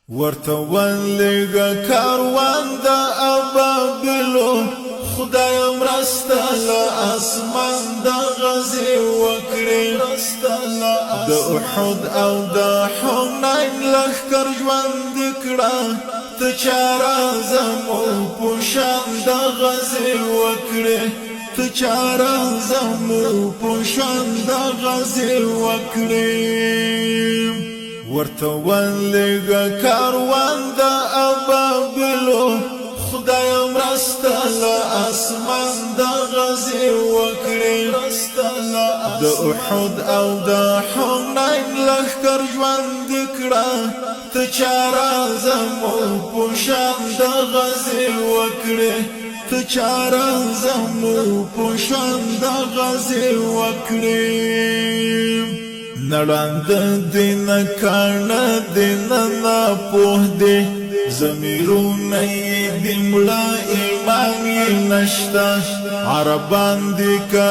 ورتولغ کاروان دا ابابلو خدای مرسته لاسمان دا غزي وکړي د احد او د حنین لخر ژوند کړه ته چاره زمو پوشان دا غزي وکړي ته چاره زمو پوشان دا غزي وکړي ورتولغ کاروان دا ابابلو خدای مرسته لاسمان دا غزي وکړي د احد او د حنین لخر ژوند کړه ته چاره زمو پوشان دا غزي وکړي ته چاره زمو پوشان دا غزي وکړي نړاند دین کان دین نا پوه دې زمیرونه دې مړه ایمان نشتا عربان دې کا